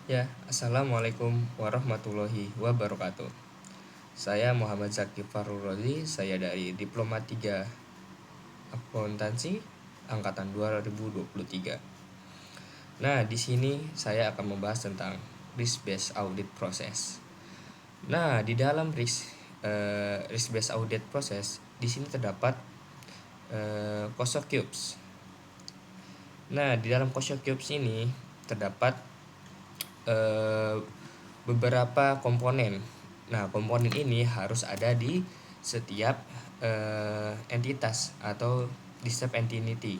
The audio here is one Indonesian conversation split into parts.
Ya, Assalamualaikum warahmatullahi wabarakatuh. Saya Muhammad Zaki Farul Rozi, saya dari Diploma 3 Akuntansi angkatan 2023. Nah, di sini saya akan membahas tentang risk based audit process. Nah, di dalam risk based audit process di sini terdapat Kosher Cubes. Nah, di dalam Kosher Cubes ini terdapat eh, beberapa komponen. Nah, komponen ini harus ada di setiap entitas atau di setiap entity.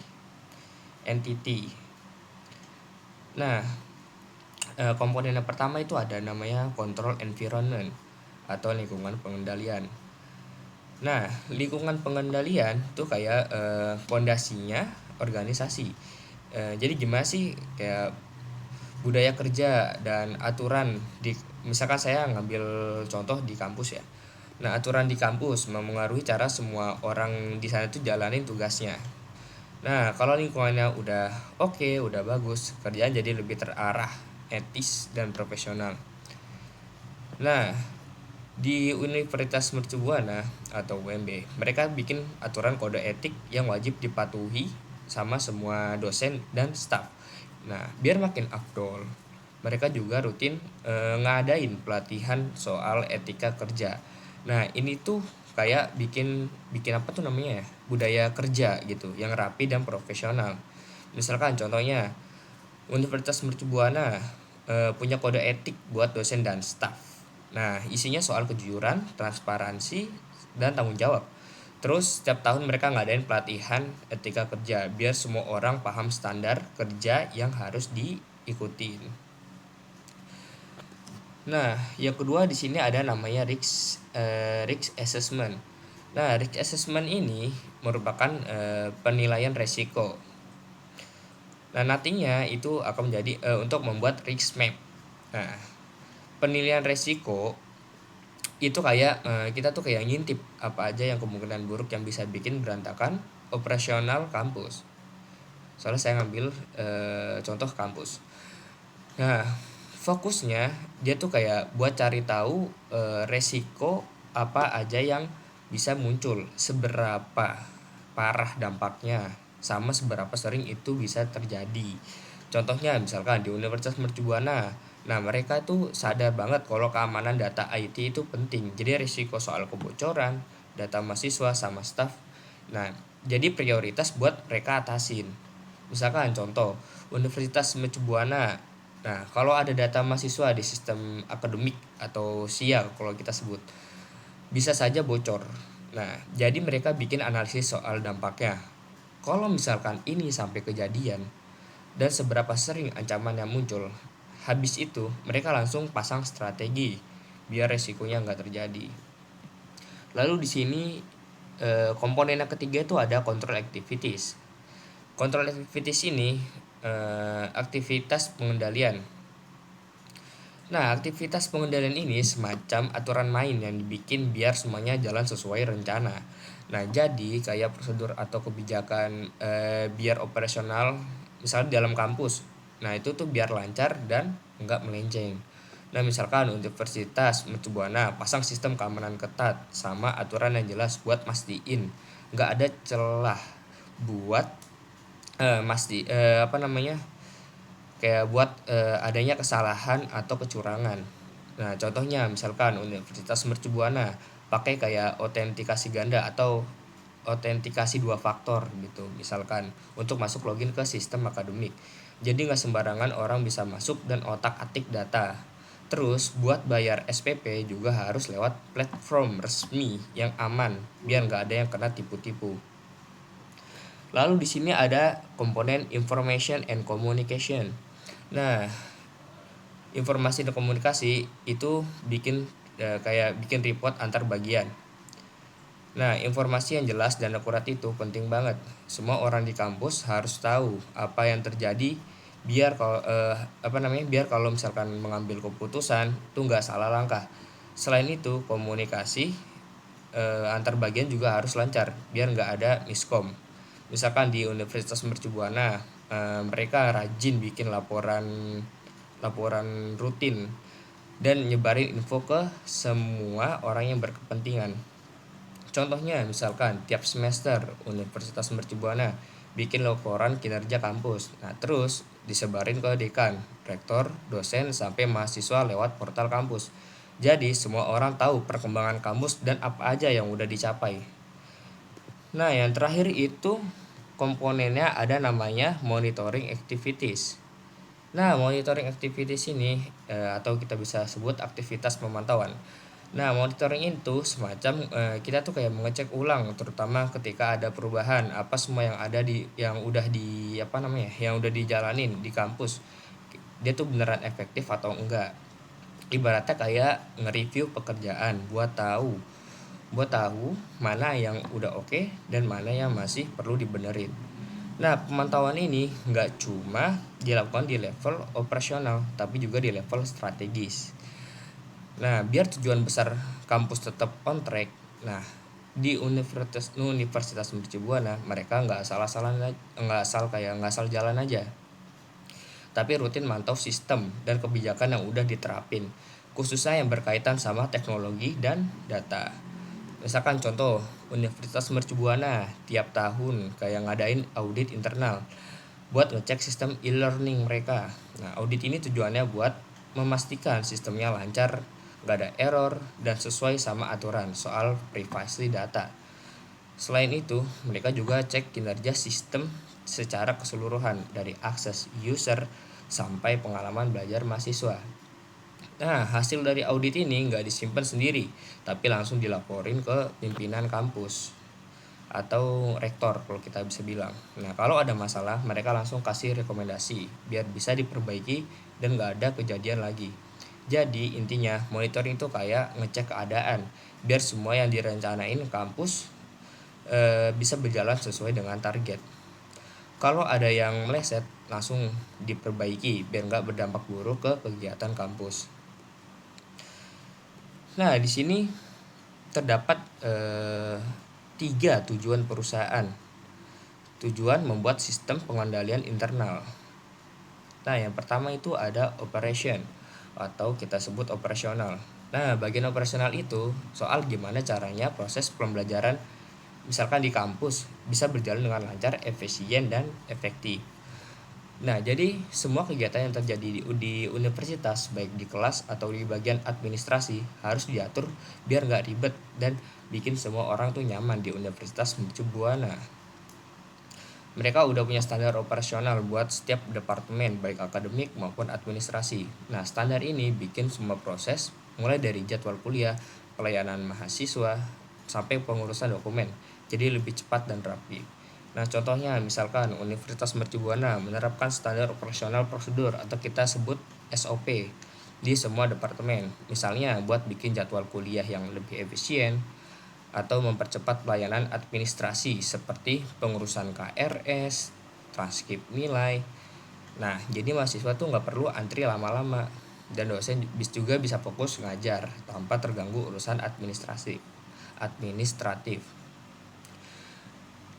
Nah, komponen yang pertama itu ada namanya control environment atau lingkungan pengendalian. Nah, lingkungan pengendalian tuh kayak fondasinya organisasi. Jadi gimana sih kayak budaya kerja dan aturan di, misalkan saya ngambil contoh di kampus ya. Nah, aturan di kampus memengaruhi cara semua orang di sana itu jalanin tugasnya. Nah, kalau lingkungannya udah oke, udah bagus, kerjaan jadi lebih terarah, etis dan profesional. Nah, di Universitas Mercu Buana atau UMB, mereka bikin aturan kode etik yang wajib dipatuhi sama semua dosen dan staf. Nah, biar makin afdol, mereka juga rutin ngadain pelatihan soal etika kerja. Nah, ini tuh kayak bikin bikin apa tuh namanya ya? Budaya kerja gitu, yang rapi dan profesional. Misalkan contohnya Universitas Mercu Buana punya kode etik buat dosen dan staf. Nah, isinya soal kejujuran, transparansi, dan tanggung jawab. Terus setiap tahun mereka ngadain pelatihan etika kerja biar semua orang paham standar kerja yang harus diikuti. Nah, yang kedua di sini ada namanya risk assessment. Nah, risk assessment ini merupakan penilaian resiko. Nah, nantinya itu akan menjadi untuk membuat risk map. Nah, penilaian resiko itu kayak kita tuh kayak ngintip apa aja yang kemungkinan buruk yang bisa bikin berantakan operasional kampus. Soalnya saya ngambil contoh kampus. Nah, fokusnya dia tuh kayak buat cari tahu resiko apa aja yang bisa muncul, seberapa parah dampaknya, sama seberapa sering itu bisa terjadi. Contohnya misalkan di Universitas Mercu Buana, nah mereka tuh sadar banget kalau keamanan data IT itu penting. Jadi risiko soal kebocoran data mahasiswa sama staff. Nah, jadi prioritas buat mereka atasin. Misalkan contoh Universitas Mercu Buana. Nah, kalau ada data mahasiswa di sistem akademik atau SIA kalau kita sebut, bisa saja bocor. Nah, jadi mereka bikin analisis soal dampaknya. Kalau misalkan ini sampai kejadian dan seberapa sering ancaman yang muncul, habis itu mereka langsung pasang strategi biar resikonya nggak terjadi. Lalu di sini komponen yang ketiga itu ada control activities. Control activities ini aktivitas pengendalian. Nah, aktivitas pengendalian ini semacam aturan main yang dibikin biar semuanya jalan sesuai rencana. Nah, jadi kayak prosedur atau kebijakan biar operasional misalnya di dalam kampus. Nah, itu tuh biar lancar dan nggak melenceng. Nah, misalkan Universitas Mercu Buana pasang sistem keamanan ketat sama aturan yang jelas buat mastiin nggak ada celah buat apa namanya kayak buat adanya kesalahan atau kecurangan. Nah, contohnya misalkan Universitas Mercu Buana pakai kayak autentikasi ganda atau autentikasi dua faktor gitu, misalkan untuk masuk login ke sistem akademik. Jadi nggak sembarangan orang bisa masuk dan otak-atik data. Terus buat bayar SPP juga harus lewat platform resmi yang aman biar nggak ada yang kena tipu-tipu. Lalu di sini ada komponen information and communication. Nah, informasi dan komunikasi itu kayak bikin report antar bagian. Nah, informasi yang jelas dan akurat itu penting banget. Semua orang di kampus harus tahu apa yang terjadi biar kalau biar kalau misalkan mengambil keputusan itu nggak salah langkah. Selain itu, komunikasi antar bagian juga harus lancar biar nggak ada miskom. Misalkan di Universitas Mercu Buana mereka rajin bikin laporan laporan rutin, dan nyebarin info ke semua orang yang berkepentingan. Contohnya misalkan tiap semester Universitas Mercubuana bikin laporan kinerja kampus. Nah, terus disebarin ke dekan, rektor, dosen sampai mahasiswa lewat portal kampus. Jadi semua orang tahu perkembangan kampus dan apa aja yang udah dicapai. Nah, yang terakhir itu komponennya ada namanya monitoring activities. Nah, monitoring activities ini atau kita bisa sebut aktivitas pemantauan. Nah, monitoring itu semacam kita tuh kayak mengecek ulang, terutama ketika ada perubahan apa semua yang ada di yang udah di apa namanya, yang udah dijalanin di kampus. Dia tuh beneran efektif atau enggak. Ibaratnya kayak nge-review pekerjaan buat tahu mana yang udah oke dan mana yang masih perlu dibenerin. Nah, pemantauan ini nggak cuma dilakukan di level operasional, tapi juga di level strategis. Nah, biar tujuan besar kampus tetap on track, nah di Universitas Mercubuana mereka nggak asal jalan aja, tapi rutin mantau sistem dan kebijakan yang udah diterapin, khususnya yang berkaitan sama teknologi dan data. Misalkan contoh, Universitas Mercubuana tiap tahun kayak ngadain audit internal buat ngecek sistem e-learning mereka. Nah, audit ini tujuannya buat memastikan sistemnya lancar, gak ada error, dan sesuai sama aturan soal privasi data. Selain itu, mereka juga cek kinerja sistem secara keseluruhan dari akses user sampai pengalaman belajar mahasiswa. Nah, hasil dari audit ini nggak disimpan sendiri, tapi langsung dilaporin ke pimpinan kampus atau rektor kalau kita bisa bilang. Nah, kalau ada masalah, mereka langsung kasih rekomendasi biar bisa diperbaiki dan nggak ada kejadian lagi. Jadi intinya monitoring itu kayak ngecek keadaan biar semua yang direncanain kampus bisa berjalan sesuai dengan target. Kalau ada yang meleset, langsung diperbaiki biar nggak berdampak buruk ke kegiatan kampus. Nah, di sini terdapat 3 tujuan perusahaan. Tujuan membuat sistem pengendalian internal. Nah, yang pertama itu ada operation atau kita sebut operasional. Nah, bagian operasional itu soal gimana caranya proses pembelajaran misalkan di kampus bisa berjalan dengan lancar, efisien, dan efektif. Nah, jadi semua kegiatan yang terjadi di universitas, baik di kelas atau di bagian administrasi, harus diatur biar nggak ribet dan bikin semua orang tuh nyaman di Universitas Mercu Buana. Mereka udah punya standar operasional buat setiap departemen, baik akademik maupun administrasi. Nah, standar ini bikin semua proses, mulai dari jadwal kuliah, pelayanan mahasiswa, sampai pengurusan dokumen, jadi lebih cepat dan rapi. Nah, contohnya misalkan Universitas Mercu Buana menerapkan standar operasional prosedur atau kita sebut SOP di semua departemen. Misalnya buat bikin jadwal kuliah yang lebih efisien atau mempercepat pelayanan administrasi seperti pengurusan KRS, transkrip nilai. Nah, jadi mahasiswa tuh nggak perlu antri lama-lama dan dosen juga bisa fokus ngajar tanpa terganggu urusan administratif.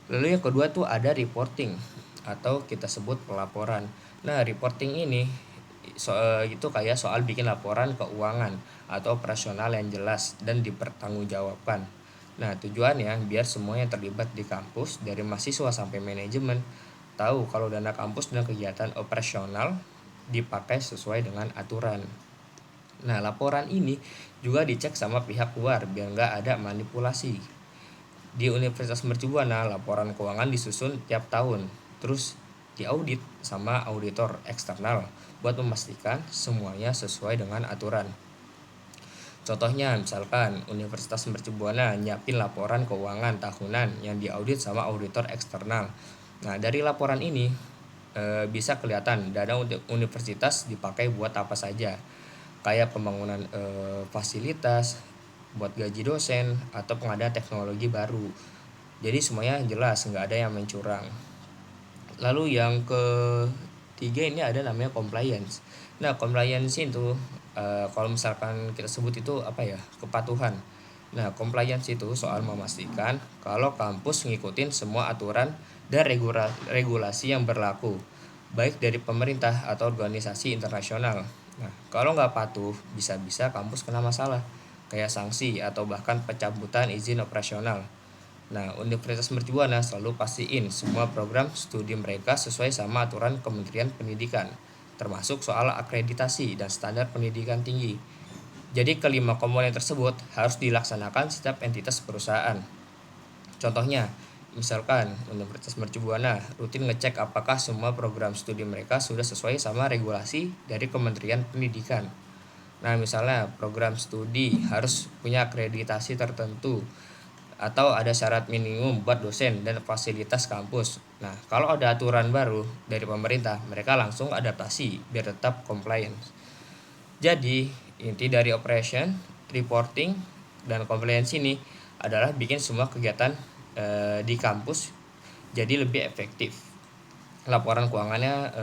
Lalu yang kedua tuh ada reporting atau kita sebut pelaporan. Nah, reporting ini itu kayak soal bikin laporan keuangan atau operasional yang jelas dan dipertanggungjawabkan. Nah, tujuannya biar semua yang terlibat di kampus dari mahasiswa sampai manajemen tahu kalau dana kampus dan kegiatan operasional dipakai sesuai dengan aturan. Nah, laporan ini juga dicek sama pihak luar biar nggak ada manipulasi. Di Universitas Mercu Buana laporan keuangan disusun tiap tahun, terus diaudit sama auditor eksternal buat memastikan semuanya sesuai dengan aturan. Contohnya misalkan Universitas Mercu Buana nyiapin laporan keuangan tahunan yang diaudit sama auditor eksternal. Nah, dari laporan ini bisa kelihatan dana untuk universitas dipakai buat apa saja, kayak pembangunan fasilitas, buat gaji dosen, atau pengadaan teknologi baru. Jadi semuanya jelas, nggak ada yang mencurang. Lalu yang ketiga ini ada namanya compliance. Nah, compliance itu kalau misalkan kita sebut itu apa ya, kepatuhan. Nah, compliance itu soal memastikan kalau kampus ngikutin semua aturan dan regulasi yang berlaku. baik dari pemerintah atau organisasi internasional. Nah, kalau nggak patuh, bisa-bisa kampus kena masalah, kayak sanksi atau bahkan pencabutan izin operasional. Nah, Universitas Mercubuana selalu pastiin semua program studi mereka sesuai sama aturan Kementerian Pendidikan, termasuk soal akreditasi dan standar pendidikan tinggi. Jadi kelima komponen tersebut harus dilaksanakan setiap entitas perusahaan. Contohnya, misalkan Universitas Mercubuana rutin ngecek apakah semua program studi mereka sudah sesuai sama regulasi dari Kementerian Pendidikan. Nah, misalnya program studi harus punya akreditasi tertentu atau ada syarat minimum buat dosen dan fasilitas kampus. Nah, kalau ada aturan baru dari pemerintah, mereka langsung adaptasi biar tetap compliance. Jadi, inti dari operation, reporting, dan compliance ini adalah bikin semua kegiatan di kampus jadi lebih efektif. Laporan keuangannya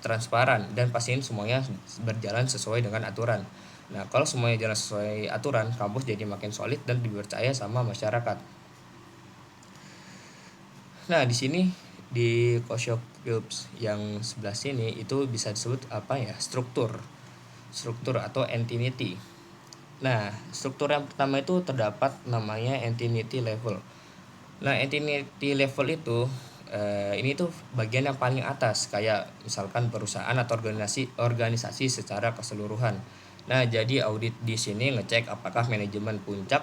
transparan dan pastiin semuanya berjalan sesuai dengan aturan. Nah, kalau semuanya jalan sesuai aturan, kampus jadi makin solid dan dipercaya sama masyarakat. Nah, di sini di Koshok Cubes yang sebelah sini itu bisa disebut struktur atau entity. Nah, struktur yang pertama itu terdapat namanya entity level. Nah, entity level itu ini tuh bagian yang paling atas, kayak misalkan perusahaan atau organisasi secara keseluruhan. Nah, jadi audit di sini ngecek apakah manajemen puncak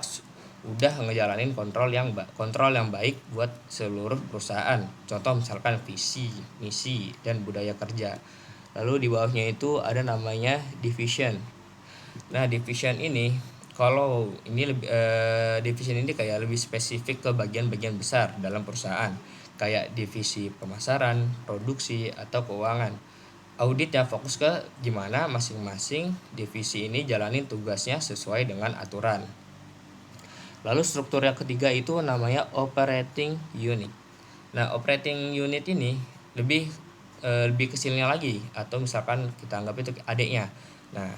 udah ngejalanin kontrol yang baik buat seluruh perusahaan. Contoh misalkan visi, misi, dan budaya kerja. Lalu di bawahnya itu ada namanya division. Nah, division ini kalau ini division ini kayak lebih spesifik ke bagian-bagian besar dalam perusahaan, kayak divisi pemasaran, produksi, atau keuangan. Audit yang fokus ke gimana masing-masing divisi ini jalanin tugasnya sesuai dengan aturan. Lalu struktur yang ketiga itu namanya operating unit. Nah, operating unit ini lebih kecilnya lagi, atau misalkan kita anggap itu adiknya. Nah,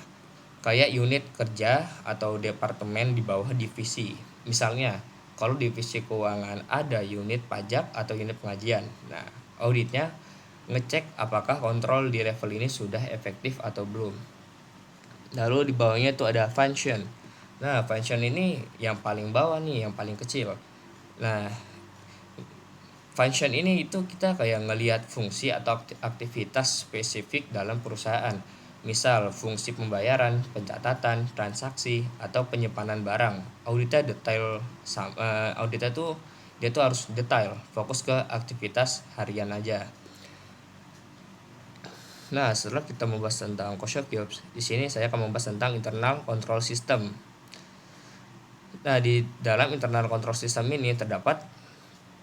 kayak unit kerja atau departemen di bawah divisi. Misalnya, kalau divisi keuangan ada unit pajak atau unit pengajian. Nah, auditnya ngecek apakah kontrol di level ini sudah efektif atau belum. Lalu di bawahnya itu ada function. Nah, function ini yang paling bawah nih, yang paling kecil. Nah, function ini itu kita kayak ngelihat fungsi atau aktivitas spesifik dalam perusahaan. Misal fungsi pembayaran, pencatatan, transaksi, atau penyimpanan barang. Auditnya tuh dia tuh harus detail, fokus ke aktivitas harian aja. Nah, setelah kita membahas tentang Kosher Cubes, di sini saya akan membahas tentang internal control system. Nah, di dalam internal control system ini terdapat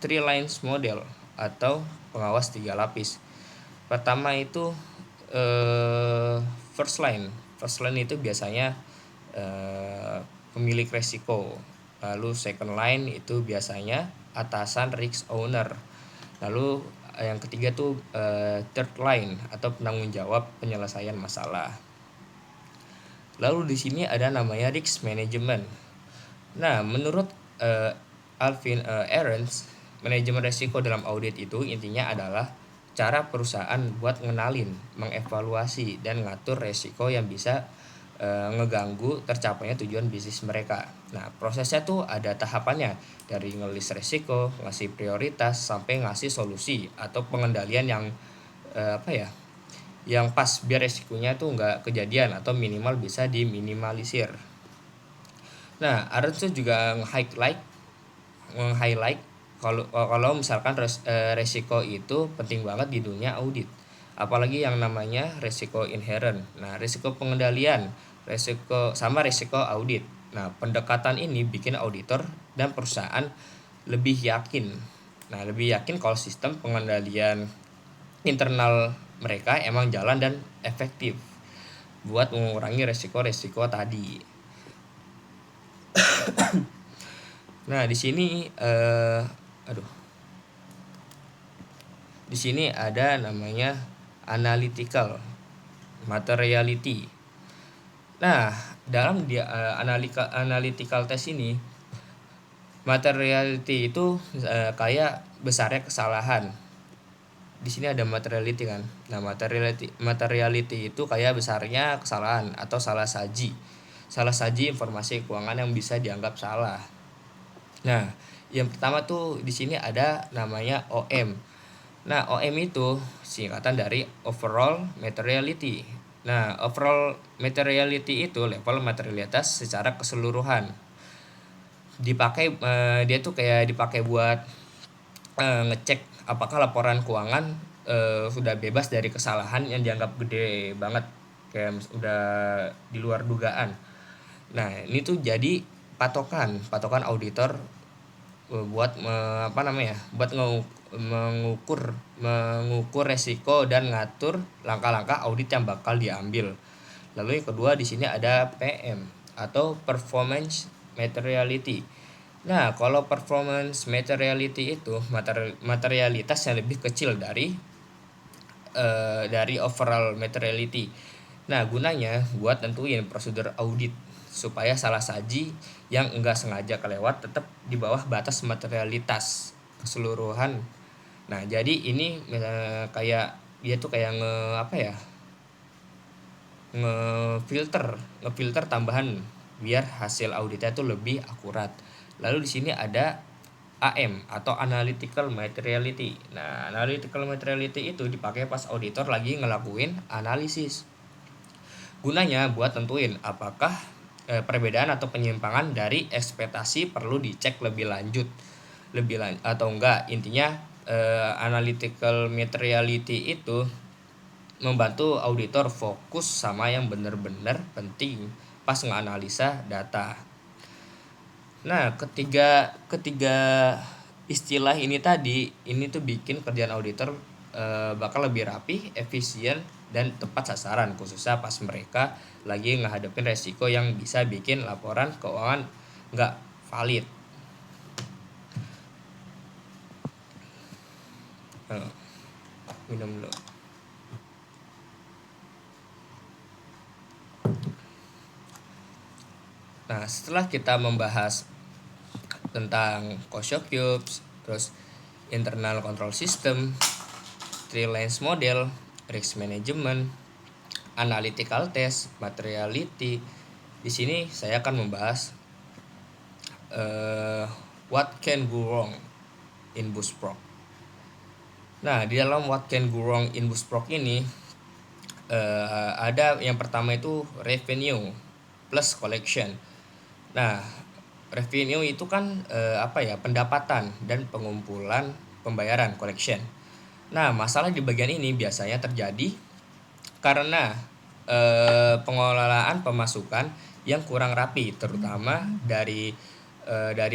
three lines model atau pengawas 3 lapis. Pertama itu first line. First line itu biasanya pemilik resiko. Lalu second line itu biasanya atasan risk owner. Lalu yang ketiga tuh third line atau penanggung jawab penyelesaian masalah. Lalu di sini ada namanya risk management. Nah, menurut Alvin Ahrens, manajemen resiko dalam audit itu intinya adalah cara perusahaan buat ngenalin, mengevaluasi, dan ngatur resiko yang bisa ngeganggu tercapainya tujuan bisnis mereka. Nah, prosesnya tuh ada tahapannya, dari ngelis resiko, ngasih prioritas, sampai ngasih solusi atau pengendalian yang pas biar resikonya tuh nggak kejadian atau minimal bisa diminimalisir. Nah, Ahrens tuh juga meng-highlight kalau misalkan resiko itu penting banget di dunia audit, apalagi yang namanya resiko inherent. Nah, resiko pengendalian, resiko audit. Nah, pendekatan ini bikin auditor dan perusahaan lebih yakin. Nah, lebih yakin kalau sistem pengendalian internal mereka emang jalan dan efektif buat mengurangi resiko-resiko tadi. Nah, di sini di sini ada namanya analytical materiality. Nah, dalam analytical test ini, materiality itu kayak besarnya kesalahan. di sini ada materiality kan. Nah, materiality itu kayak besarnya kesalahan atau salah saji. Salah saji informasi keuangan yang bisa dianggap salah. Nah, yang pertama tuh di sini ada namanya OM. Nah, OM itu singkatan dari overall materiality. Nah, overall materiality itu level materialitas secara keseluruhan. Dia tuh kayak dipakai buat ngecek apakah laporan keuangan sudah bebas dari kesalahan yang dianggap gede banget, kayak udah di luar dugaan. Nah, ini tuh jadi patokan auditor buat mengukur resiko dan ngatur langkah-langkah audit yang bakal diambil. Lalu yang kedua di sini ada PM atau performance materiality. Nah, kalau performance materiality itu materialitas yang lebih kecil dari overall materiality. Nah, gunanya buat tentuin prosedur audit supaya salah saji yang enggak sengaja kelewat tetap di bawah batas materialitas keseluruhan. Nah, jadi ini kayak dia tuh kayak ngefilter tambahan biar hasil auditnya tuh lebih akurat. Lalu di sini ada AM atau analytical materiality. Nah, analytical materiality itu dipakai pas auditor lagi ngelakuin analisis. Gunanya buat tentuin apakah perbedaan atau penyimpangan dari ekspektasi perlu dicek atau enggak. Intinya analytical materiality itu membantu auditor fokus sama yang benar-benar penting pas nganalisa data. Nah, ketiga istilah ini tuh bikin kerjaan auditor bakal lebih rapi, efisien, dan tepat sasaran, khususnya pas mereka lagi ngehadapin resiko yang bisa bikin laporan keuangan nggak valid. Minum dulu. Nah, setelah kita membahas tentang Kosho Cubes, terus internal control system, three lines model, risk management, analytical test, materiality, di sini saya akan membahas what can go wrong in Buzzsprout. Nah, di dalam what can go wrong in Buzzsprout ini ada yang pertama itu revenue plus collection. Nah, revenue itu kan pendapatan dan pengumpulan pembayaran, collection. Nah, masalah di bagian ini biasanya terjadi karena pengelolaan pemasukan yang kurang rapi, terutama dari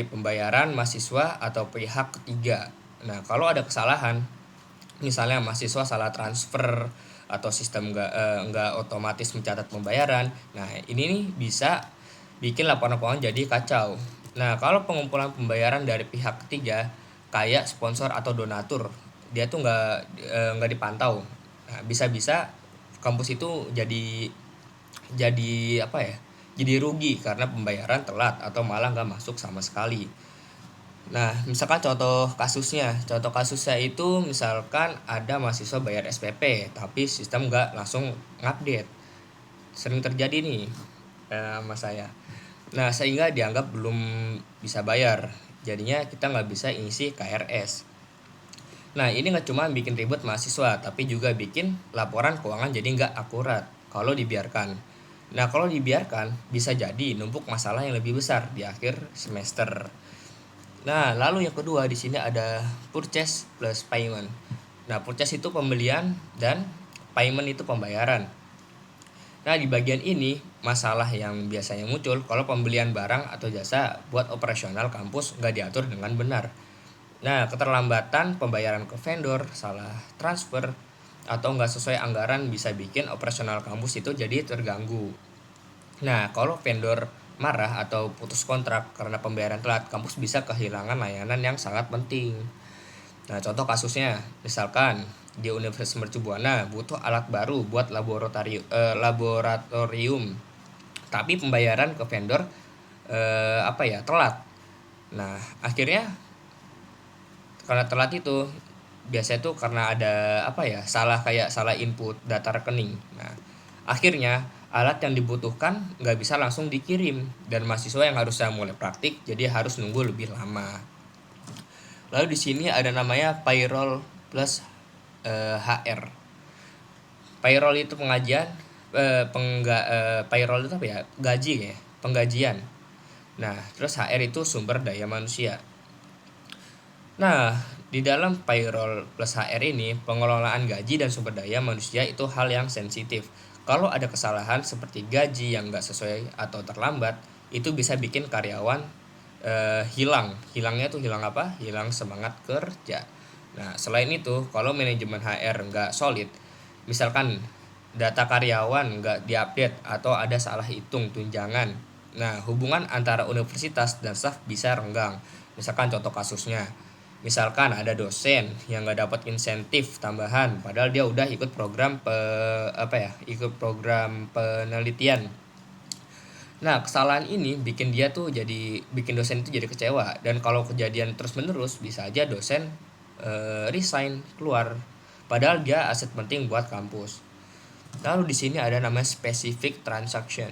pembayaran mahasiswa atau pihak ketiga. Nah, kalau ada kesalahan, misalnya mahasiswa salah transfer atau sistem nggak otomatis mencatat pembayaran, nah ini nih bisa bikin laporan keuangan jadi kacau. Nah, kalau pengumpulan pembayaran dari pihak ketiga kayak sponsor atau donatur, dia tuh nggak dipantau. Nah, bisa-bisa kampus itu jadi apa ya? Jadi rugi karena pembayaran telat atau malah nggak masuk sama sekali. Nah, misalkan contoh kasusnya itu misalkan ada mahasiswa bayar SPP, tapi sistem nggak langsung ngupdate. Sering terjadi nih sama saya. Nah, sehingga dianggap belum bisa bayar. Jadinya kita nggak bisa isi KRS. Nah, ini nggak cuma bikin ribet mahasiswa, tapi juga bikin laporan keuangan jadi nggak akurat kalau dibiarkan. Nah, kalau dibiarkan bisa jadi numpuk masalah yang lebih besar di akhir semester. Nah, lalu yang kedua di sini ada purchase plus payment. Nah, purchase itu pembelian dan payment itu pembayaran. Nah, di bagian ini masalah yang biasanya muncul kalau pembelian barang atau jasa buat operasional kampus nggak diatur dengan benar. Nah, keterlambatan pembayaran ke vendor, salah transfer, atau nggak sesuai anggaran bisa bikin operasional kampus itu jadi terganggu. Nah, kalau vendor marah atau putus kontrak karena pembayaran telat, kampus bisa kehilangan layanan yang sangat penting. Nah, contoh kasusnya, misalkan di Universitas Mercu Buana butuh alat baru buat laboratorium, tapi pembayaran ke vendor telat. Nah, akhirnya karena telat itu biasanya tuh karena ada apa ya, salah input data rekening. Nah, akhirnya alat yang dibutuhkan nggak bisa langsung dikirim dan mahasiswa yang harusnya mulai praktik jadi harus nunggu lebih lama. Lalu di sini ada namanya payroll plus HR. Payroll itu pengajian payroll itu apa ya? Gaji ya, penggajian. Nah, terus HR itu sumber daya manusia. Nah, di dalam payroll plus HR ini, pengelolaan gaji dan sumber daya manusia itu hal yang sensitif. Kalau ada kesalahan seperti gaji yang nggak sesuai atau terlambat, itu bisa bikin karyawan hilang. Hilangnya tuh hilang apa? Hilang semangat kerja. Nah, selain itu, kalau manajemen HR nggak solid, misalkan data karyawan nggak diupdate atau ada salah hitung tunjangan, nah hubungan antara universitas dan staf bisa renggang. Misalkan contoh kasusnya, misalkan ada dosen yang nggak dapat insentif tambahan padahal dia udah ikut ikut program penelitian. Nah, kesalahan ini bikin dosen itu jadi kecewa, dan kalau kejadian terus-menerus bisa aja dosen resign, keluar. Padahal dia aset penting buat kampus. Lalu di sini ada namanya specific transaction.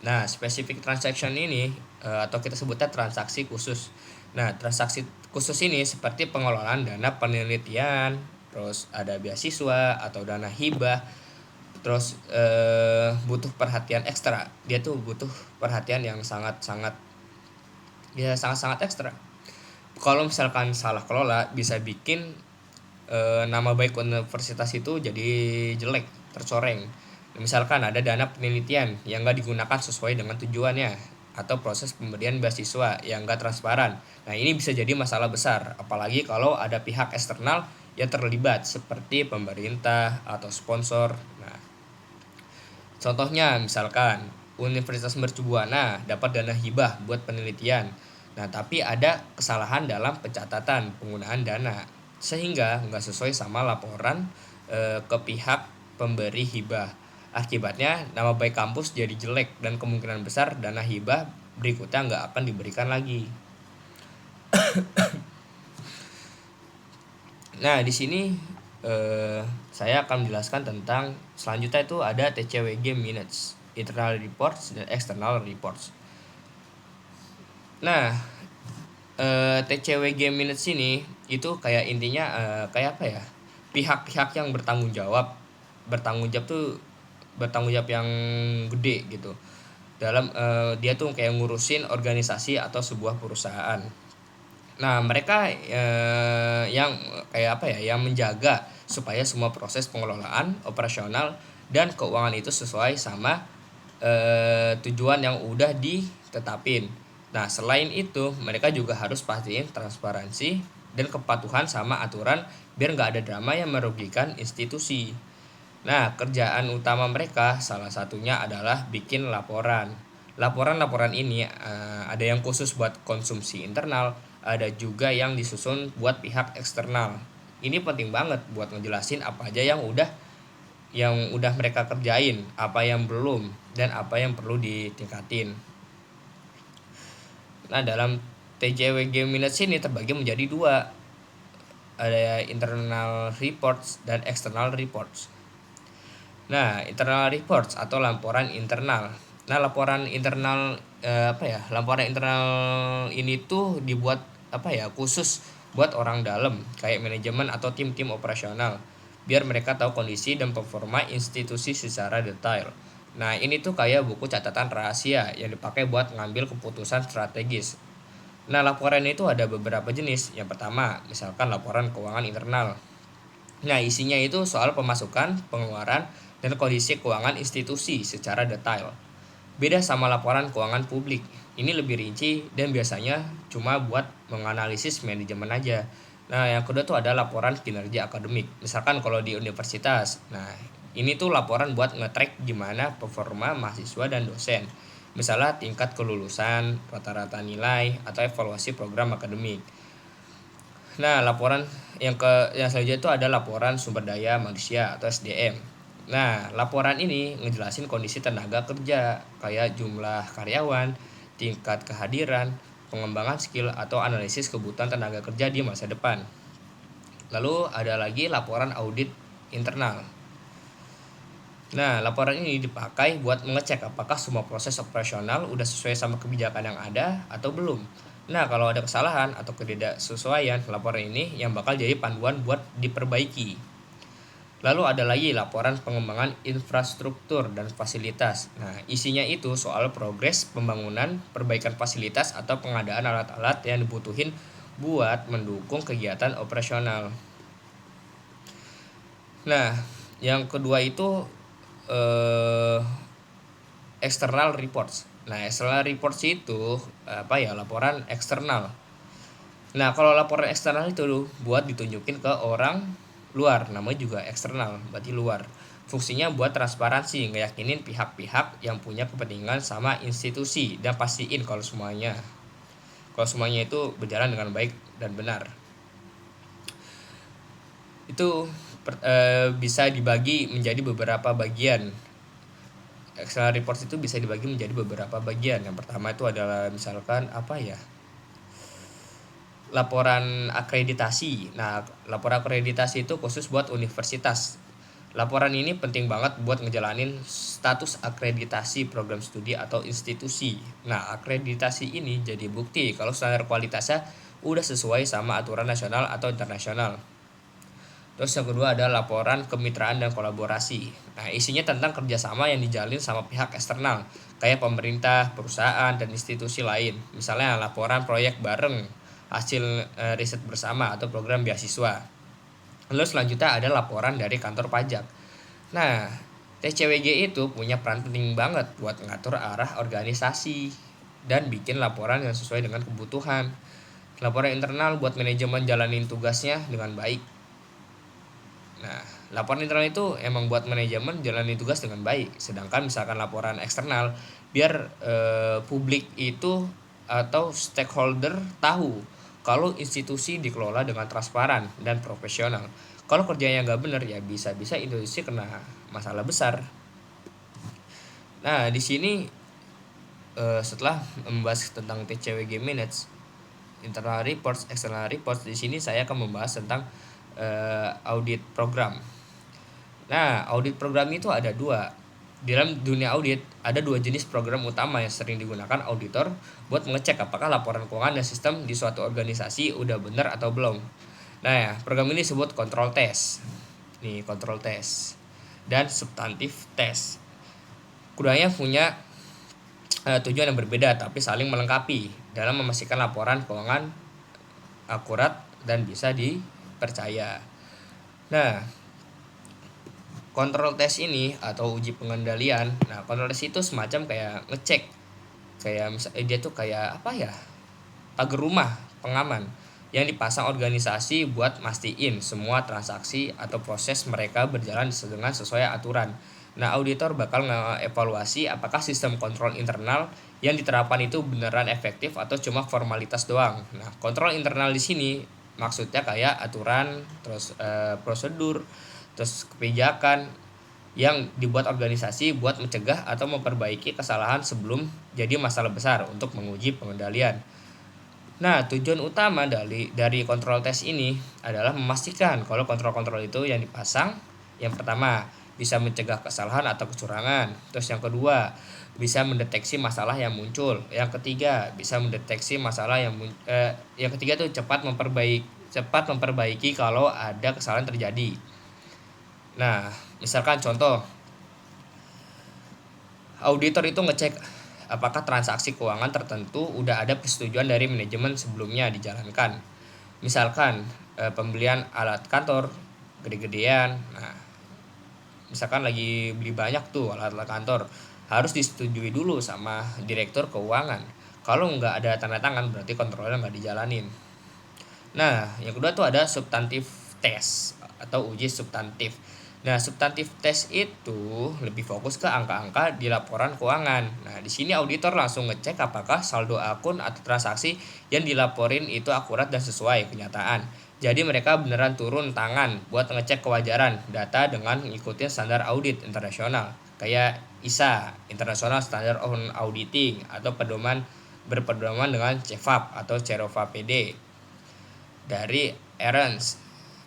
Nah, specific transaction ini atau kita sebutnya transaksi khusus. Nah, transaksi khusus ini seperti pengelolaan dana penelitian, terus ada beasiswa atau dana hibah, terus butuh perhatian ekstra. Dia tuh butuh perhatian yang sangat-sangat ekstra. Kalau misalkan salah kelola bisa bikin nama baik universitas itu jadi jelek, tercoreng. Misalkan ada dana penelitian yang nggak digunakan sesuai dengan tujuannya, atau proses pemberian beasiswa yang nggak transparan. Nah, ini bisa jadi masalah besar, apalagi kalau ada pihak eksternal yang terlibat seperti pemerintah atau sponsor. Nah, contohnya misalkan Universitas Mercubuana dapat dana hibah buat penelitian. Nah, tapi ada kesalahan dalam pencatatan penggunaan dana sehingga nggak sesuai sama laporan ke pihak pemberi hibah. Akibatnya nama baik kampus jadi jelek dan kemungkinan besar dana hibah berikutnya nggak akan diberikan lagi. Nah, di sini saya akan menjelaskan tentang selanjutnya itu ada TCWG minutes, internal reports dan external reports. Nah, TCWG minutes ini itu kayak intinya kayak apa ya? Pihak-pihak yang bertanggung jawab tuh bertanggung jawab yang gede gitu. Dalam dia tuh kayak ngurusin organisasi atau sebuah perusahaan. Nah, mereka yang kayak apa ya, yang menjaga supaya semua proses pengelolaan, operasional, dan keuangan itu sesuai sama tujuan yang udah ditetapin. Nah, selain itu, mereka juga harus pastiin transparansi dan kepatuhan sama aturan biar nggak ada drama yang merugikan institusi. Nah, kerjaan utama mereka salah satunya adalah bikin laporan. Laporan-laporan ini ada yang khusus buat konsumsi internal, ada juga yang disusun buat pihak eksternal. Ini penting banget buat ngejelasin apa aja yang udah mereka kerjain, apa yang belum, dan apa yang perlu ditingkatin. Nah, dalam TJWG Minutes ini terbagi menjadi dua, ada internal reports dan external reports. Nah, internal reports atau laporan internal. Nah, laporan internal Laporan internal ini tuh dibuat khusus buat orang dalam kayak manajemen atau tim-tim operasional biar mereka tahu kondisi dan performa institusi secara detail. Nah, ini tuh kayak buku catatan rahasia yang dipakai buat ngambil keputusan strategis. Nah, laporan itu ada beberapa jenis. Yang pertama, misalkan laporan keuangan internal. Nah, isinya itu soal pemasukan, pengeluaran, dan kondisi keuangan institusi secara detail. Beda sama laporan keuangan publik. Ini lebih rinci dan biasanya cuma buat menganalisis manajemen aja. Nah, yang kedua tuh ada laporan kinerja akademik. Misalkan kalau di universitas. Nah, ini tuh laporan buat nge-track gimana performa mahasiswa dan dosen. Misalnya tingkat kelulusan, rata-rata nilai, atau evaluasi program akademik. Nah, yang selanjutnya itu ada laporan sumber daya manusia atau SDM. Nah, laporan ini ngejelasin kondisi tenaga kerja, kayak jumlah karyawan, tingkat kehadiran, pengembangan skill, atau analisis kebutuhan tenaga kerja di masa depan. Lalu ada lagi laporan audit internal. Nah, laporan ini dipakai buat mengecek apakah semua proses operasional udah sesuai sama kebijakan yang ada atau belum. Nah, kalau ada kesalahan atau ketidaksesuaian, laporan ini yang bakal jadi panduan buat diperbaiki. Lalu ada lagi laporan pengembangan infrastruktur dan fasilitas. Nah, isinya itu soal progres pembangunan, perbaikan fasilitas atau pengadaan alat-alat yang dibutuhin buat mendukung kegiatan operasional. Nah, yang kedua itu eh, external reports. Nah, external reports itu laporan eksternal. Nah, kalau laporan eksternal itu buat ditunjukin ke orang luar, namanya juga eksternal, berarti luar. Fungsinya buat transparansi, ngeyakinin pihak-pihak yang punya kepentingan sama institusi dan pastiin kalau semuanya itu berjalan dengan baik dan benar. Itu bisa dibagi menjadi beberapa bagian. External reports itu bisa dibagi menjadi beberapa bagian. Yang pertama itu adalah misalkan laporan akreditasi. Nah, laporan akreditasi itu khusus buat universitas. Laporan ini penting banget buat ngejalanin status akreditasi program studi atau institusi. Nah, akreditasi ini jadi bukti kalau standar kualitasnya udah sesuai sama aturan nasional atau internasional. Terus yang kedua ada laporan kemitraan dan kolaborasi. Nah, isinya tentang kerjasama yang dijalin sama pihak eksternal, kayak pemerintah, perusahaan, dan institusi lain. Misalnya laporan proyek bareng, hasil riset bersama, atau program beasiswa. Lalu selanjutnya ada laporan dari kantor pajak. Nah, TCWG itu punya peran penting banget buat ngatur arah organisasi dan bikin laporan yang sesuai dengan kebutuhan. Laporan internal buat manajemen jalanin tugasnya dengan baik. Nah, laporan internal itu emang buat manajemen jalani tugas dengan baik. Sedangkan misalkan laporan eksternal biar publik itu atau stakeholder tahu kalau institusi dikelola dengan transparan dan profesional. Kalau kerjanya nggak bener ya bisa-bisa institusi kena masalah besar. Nah, di sini setelah membahas tentang TCWG Minutes, internal reports, external reports, di sini saya akan membahas tentang audit program. Nah, audit program itu ada dua. Di dalam dunia audit ada dua jenis program utama yang sering digunakan auditor buat mengecek apakah laporan keuangan dan sistem di suatu organisasi udah benar atau belum. Nah, ya, program ini disebut control test. Nih, control test dan substantif test. Keduanya punya tujuan yang berbeda tapi saling melengkapi dalam memastikan laporan keuangan akurat dan bisa dipercaya. Nah, kontrol tes ini atau uji pengendalian, nah kontrol tes itu semacam kayak ngecek, kayak misalnya dia tuh kayak pagar rumah pengaman yang dipasang organisasi buat mastiin semua transaksi atau proses mereka berjalan dengan sesuai aturan. Nah, auditor bakal ngevaluasi apakah sistem kontrol internal yang diterapkan itu beneran efektif atau cuma formalitas doang. Nah, kontrol internal di sini maksudnya kayak aturan, terus prosedur, terus kebijakan yang dibuat organisasi buat mencegah atau memperbaiki kesalahan sebelum jadi masalah besar untuk menguji pengendalian. Nah, tujuan utama dari kontrol tes ini adalah memastikan kalau kontrol-kontrol itu yang dipasang, yang pertama bisa mencegah kesalahan atau kecurangan. Terus yang kedua, bisa mendeteksi masalah yang muncul. Yang ketiga, bisa mendeteksi masalah yang ketiga tuh cepat memperbaiki kalau ada kesalahan terjadi. Nah, misalkan contoh, auditor itu ngecek apakah transaksi keuangan tertentu udah ada persetujuan dari manajemen sebelumnya dijalankan. Misalkan pembelian alat kantor gede-gedean. Nah, misalkan lagi beli banyak tuh alat-alat kantor, harus disetujui dulu sama direktur keuangan. Kalau nggak ada tanda tangan berarti kontrolnya nggak dijalanin. Nah, yang kedua tuh ada substantif test atau uji substantif. Nah, substantif test itu lebih fokus ke angka-angka di laporan keuangan. Nah, di sini auditor langsung ngecek apakah saldo akun atau transaksi yang dilaporin itu akurat dan sesuai kenyataan. Jadi mereka beneran turun tangan buat ngecek kewajaran data dengan ngikutin standar audit internasional kayak ISA, International Standard on Auditing, atau berpedoman dengan CFAP atau CEROVA PD dari Ernst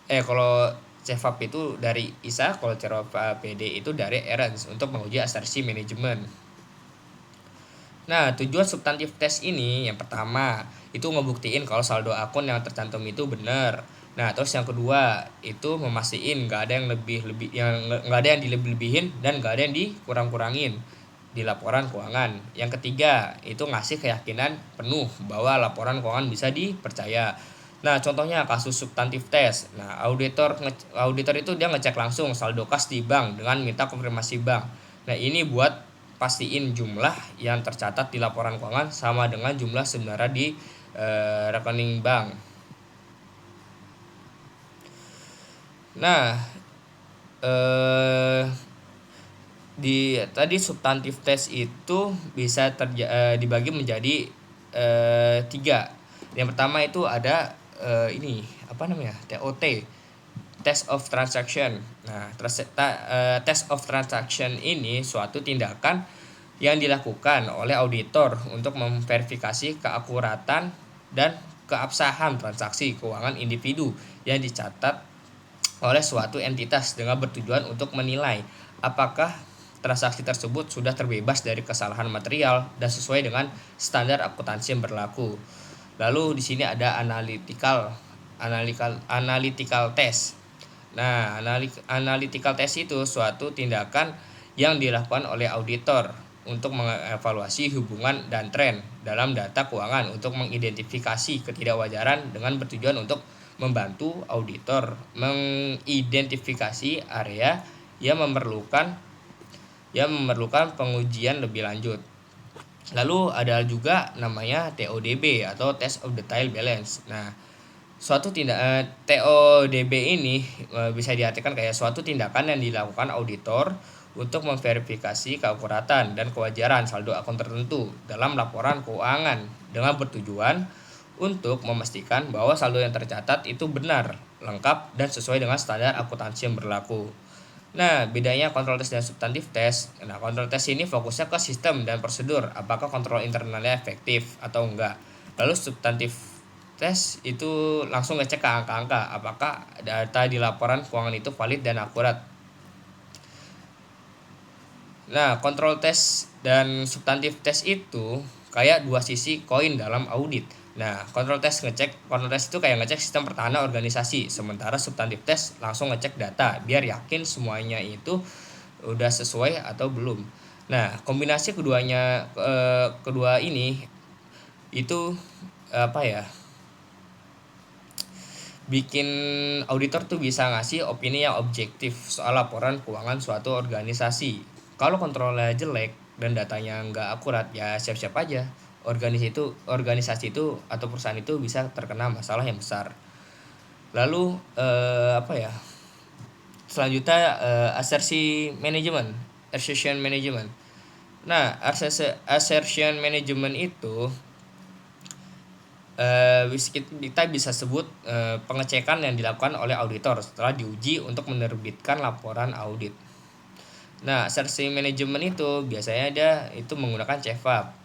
kalau CFAP itu dari ISA, kalau CFAPD itu dari Ernst untuk menguji asersi manajemen. Nah, tujuan substantif tes ini yang pertama itu ngebuktiin kalau saldo akun yang tercantum itu benar. Nah, terus yang kedua itu memastikan nggak ada yang lebih nggak ada yang dilebih-lebihin dan nggak ada yang dikurang-kurangin di laporan keuangan. Yang ketiga itu ngasih keyakinan penuh bahwa laporan keuangan bisa dipercaya. Nah, contohnya kasus substantif tes. Nah, auditor itu dia ngecek langsung saldo kas di bank dengan minta konfirmasi bank. Nah, ini buat pastiin jumlah yang tercatat di laporan keuangan sama dengan jumlah sebenarnya di rekening bank. Nah, eh, di tadi substantif tes itu bisa dibagi menjadi tiga. Yang pertama itu ada ini apa namanya, TOT, test of transaction. Nah, test of transaction ini suatu tindakan yang dilakukan oleh auditor untuk memverifikasi keakuratan dan keabsahan transaksi keuangan individu yang dicatat oleh suatu entitas dengan bertujuan untuk menilai apakah transaksi tersebut sudah terbebas dari kesalahan material dan sesuai dengan standar akuntansi yang berlaku. Lalu di sini ada analytical test. Nah, analytical test itu suatu tindakan yang dilakukan oleh auditor untuk mengevaluasi hubungan dan tren dalam data keuangan untuk mengidentifikasi ketidakwajaran dengan bertujuan untuk membantu auditor mengidentifikasi area yang memerlukan pengujian lebih lanjut. Lalu ada juga namanya TODB atau Test of Detail Balance. Nah, TODB ini bisa diartikan kayak suatu tindakan yang dilakukan auditor untuk memverifikasi keakuratan dan kewajaran saldo akun tertentu dalam laporan keuangan dengan bertujuan untuk memastikan bahwa saldo yang tercatat itu benar, lengkap, dan sesuai dengan standar akuntansi yang berlaku. Nah, bedanya kontrol tes dan substantif tes. Nah, kontrol tes ini fokusnya ke sistem dan prosedur, apakah kontrol internalnya efektif atau enggak. Lalu substantif tes itu langsung ngecek ke angka-angka, apakah data di laporan keuangan itu valid dan akurat. Nah, kontrol tes dan substantif tes itu kayak dua sisi koin dalam audit. Nah, kontrol tes itu kayak ngecek sistem pertahanan organisasi, sementara substantif tes langsung ngecek data biar yakin semuanya itu udah sesuai atau belum. Nah, kombinasi kedua ini itu apa ya? Bikin auditor tuh bisa ngasih opini yang objektif soal laporan keuangan suatu organisasi. Kalau kontrolnya jelek dan datanya nggak akurat, ya siap-siap aja organisasi itu atau perusahaan itu bisa terkena masalah yang besar. Lalu apa ya? Selanjutnya assertion management. Nah, assertion management itu kita bisa sebut pengecekan yang dilakukan oleh auditor setelah diuji untuk menerbitkan laporan audit. Nah, assertion management itu biasanya dia itu menggunakan CFAP.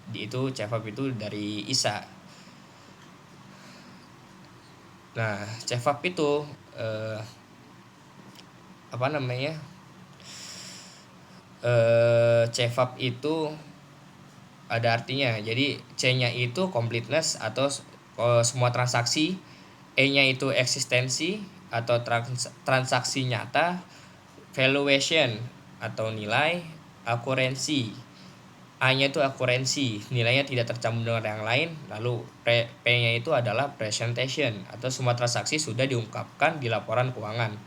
CFAP itu dari ISA. Nah, CFAP itu CFAP itu ada artinya. Jadi C-nya itu completeness atau semua transaksi, E-nya itu eksistensi atau transaksi nyata, valuation atau nilai, akurensi. A-nya itu akurensi, nilainya tidak tercampur dengan yang lain. Lalu P-nya itu adalah presentation atau semua transaksi sudah diungkapkan di laporan keuangan.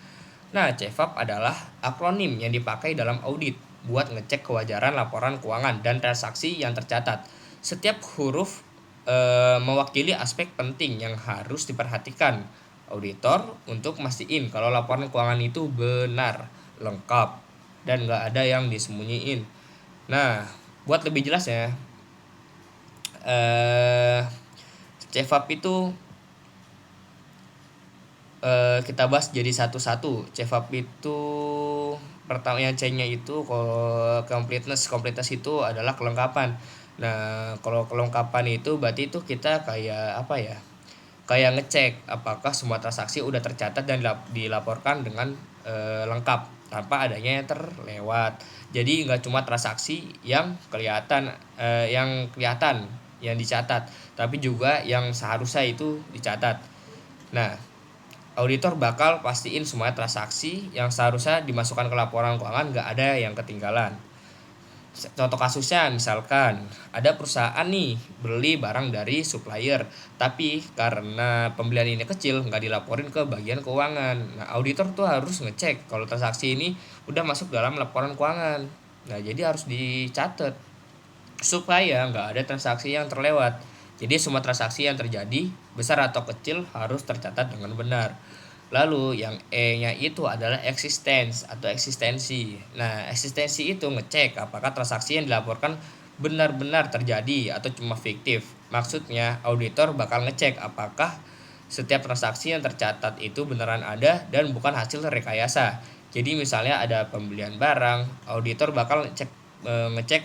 Nah, CFAP adalah akronim yang dipakai dalam audit buat ngecek kewajaran laporan keuangan dan transaksi yang tercatat. Setiap huruf mewakili aspek penting yang harus diperhatikan auditor untuk mastiin kalau laporan keuangan itu benar, lengkap, dan nggak ada yang disembunyiin. Nah, buat lebih jelas ya, CFAP itu kita bahas jadi satu-satu. CFAP itu pertama yang C-nya itu kalau completeness itu adalah kelengkapan. Nah, kalau kelengkapan itu berarti itu kita kayak apa ya? kayak ngecek apakah semua transaksi udah tercatat dan dilaporkan dengan lengkap tanpa adanya yang terlewat. Jadi nggak cuma transaksi yang kelihatan yang dicatat, tapi juga yang seharusnya itu dicatat. Nah, auditor bakal pastiin semua transaksi yang seharusnya dimasukkan ke laporan keuangan nggak ada yang ketinggalan. Contoh kasusnya misalkan ada perusahaan nih beli barang dari supplier, tapi karena pembelian ini kecil nggak dilaporin ke bagian keuangan. Nah, auditor tuh harus ngecek kalau transaksi ini udah masuk dalam laporan keuangan. Nah, jadi harus dicatat supaya nggak ada transaksi yang terlewat. Jadi semua transaksi yang terjadi besar atau kecil harus tercatat dengan benar. Lalu yang E-nya itu adalah eksistensi. Nah, eksistensi itu ngecek apakah transaksi yang dilaporkan benar-benar terjadi atau cuma fiktif. Maksudnya, auditor bakal ngecek apakah setiap transaksi yang tercatat itu beneran ada dan bukan hasil rekayasa. Jadi misalnya ada pembelian barang, auditor bakal ngecek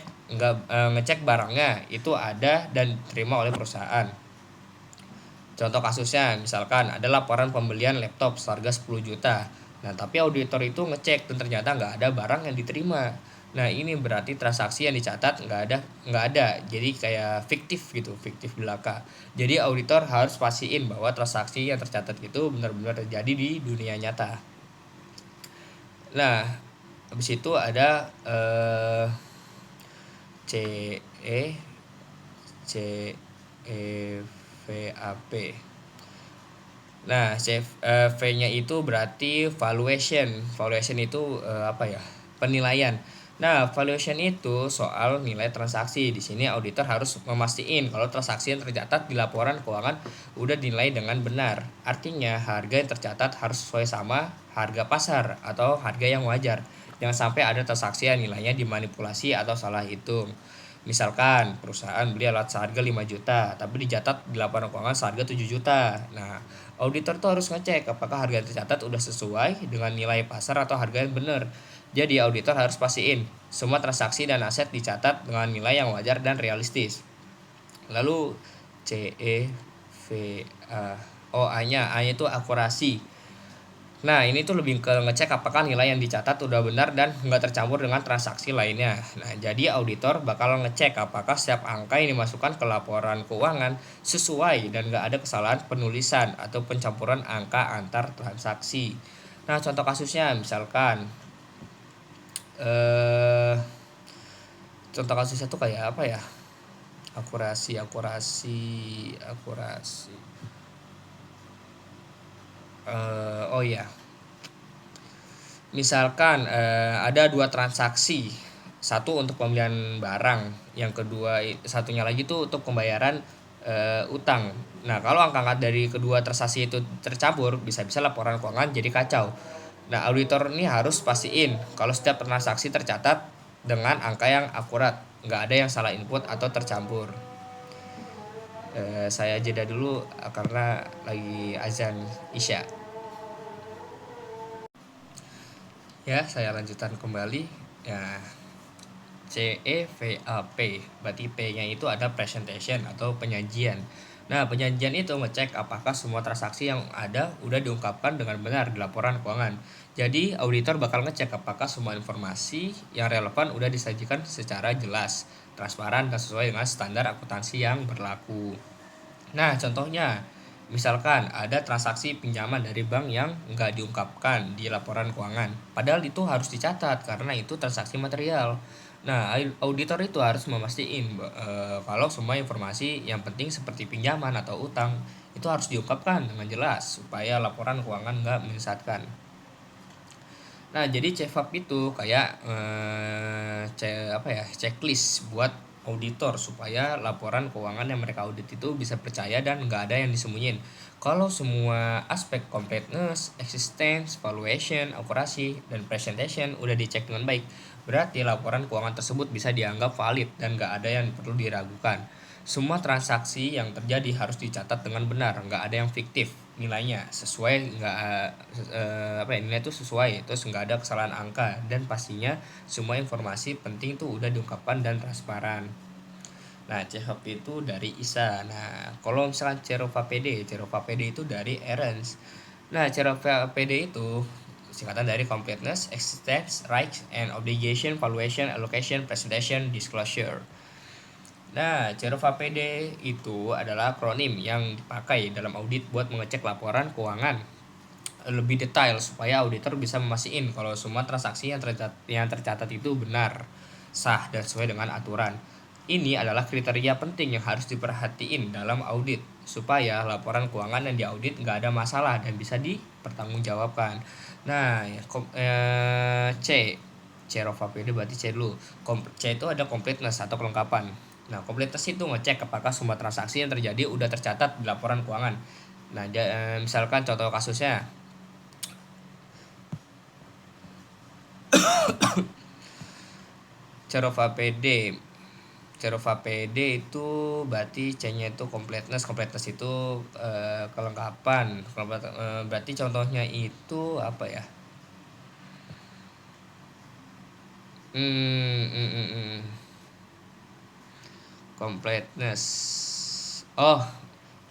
barangnya itu ada dan diterima oleh perusahaan. Contoh kasusnya misalkan ada laporan pembelian laptop seharga 10 juta. Nah, tapi auditor itu ngecek dan ternyata nggak ada barang yang diterima. Nah, ini berarti transaksi yang dicatat nggak ada. Jadi kayak fiktif gitu, fiktif belaka. Jadi auditor harus pastiin bahwa transaksi yang tercatat itu benar-benar terjadi di dunia nyata. Nah, habis itu ada C E C E VAP. Nah, V-nya itu berarti valuation. Valuation itu apa ya? Penilaian. Nah, valuation itu soal nilai transaksi. Di sini auditor harus memastikan kalau transaksi yang tercatat di laporan keuangan udah dinilai dengan benar. Artinya, harga yang tercatat harus sesuai sama harga pasar atau harga yang wajar. Jangan sampai ada transaksi yang nilainya dimanipulasi atau salah hitung. Misalkan perusahaan beli alat seharga 5 juta, tapi dicatat di laporan keuangan seharga 7 juta. Nah, auditor tuh harus ngecek apakah harga yang tercatat udah sesuai dengan nilai pasar atau harga yang benar. Jadi auditor harus pastiin semua transaksi dan aset dicatat dengan nilai yang wajar dan realistis. Lalu A-nya itu akurasi. Nah, ini tuh lebih ke ngecek apakah nilai yang dicatat udah benar dan nggak tercampur dengan transaksi lainnya. Nah, jadi auditor bakal ngecek apakah setiap angka yang dimasukkan ke laporan keuangan sesuai dan nggak ada kesalahan penulisan atau pencampuran angka antar transaksi. Nah, contoh kasusnya misalkan eh contoh kasusnya tuh kayak apa ya? Akurasi. Oh iya, misalkan ada dua transaksi, satu untuk pembelian barang, yang kedua satunya lagi tuh untuk pembayaran utang. Nah, kalau angka-angka dari kedua transaksi itu tercampur, bisa-bisa laporan keuangan jadi kacau. Nah, auditor ini harus pastiin kalau setiap transaksi tercatat dengan angka yang akurat, nggak ada yang salah input atau tercampur. Saya jeda dulu karena lagi azan Isya. Ya, saya lanjutkan kembali. Ya, CEVAP, berarti P-nya itu ada presentation atau penyajian. Nah, penyajian itu ngecek apakah semua transaksi yang ada udah diungkapkan dengan benar di laporan keuangan. Jadi, auditor bakal ngecek apakah semua informasi yang relevan udah disajikan secara jelas, transparan, dan sesuai dengan standar akuntansi yang berlaku. Nah, contohnya, misalkan ada transaksi pinjaman dari bank yang nggak diungkapkan di laporan keuangan. Padahal itu harus dicatat karena itu transaksi material. Nah, auditor itu harus memastikan kalau semua informasi yang penting seperti pinjaman atau utang itu harus diungkapkan dengan jelas supaya laporan keuangan nggak menyesatkan. Nah, jadi CFAP itu kayak checklist buat auditor supaya laporan keuangan yang mereka audit itu bisa percaya dan nggak ada yang disembunyiin. Kalau semua aspek completeness, existence, valuation, akurasi, dan presentation udah dicek dengan baik, berarti laporan keuangan tersebut bisa dianggap valid dan nggak ada yang perlu diragukan. Semua transaksi yang terjadi harus dicatat dengan benar, nggak ada yang fiktif nilainya, sesuai nggak nilai itu sesuai, terus nggak ada kesalahan angka dan pastinya semua informasi penting tuh udah diungkapkan dan transparan. Nah, CHP itu dari ISA. Nah, kalau misalkan Cerova PD itu dari Ernst. Nah, Cerova PD itu singkatan dari completeness, existence, rights, and obligation, valuation, allocation, presentation, disclosure. Nah, Cerova PD itu adalah akronim yang dipakai dalam audit buat mengecek laporan keuangan lebih detail supaya auditor bisa memastikan kalau semua transaksi yang tercatat itu benar, sah, dan sesuai dengan aturan. Ini adalah kriteria penting yang harus diperhatiin dalam audit supaya laporan keuangan yang diaudit nggak ada masalah dan bisa dipertanggungjawabkan. Nah, C Cerova PD berarti C dulu. C itu ada completeness atau kelengkapan. Nah, completeness itu ngecek apakah semua transaksi yang terjadi udah tercatat di laporan keuangan. Nah, misalkan contoh kasusnya, Cerova PD. Cerova PD itu berarti C-nya itu completeness. Completeness itu kelengkapan. Berarti contohnya itu apa ya? Hmm, hmm, hmm, hmm. Completeness. Oh,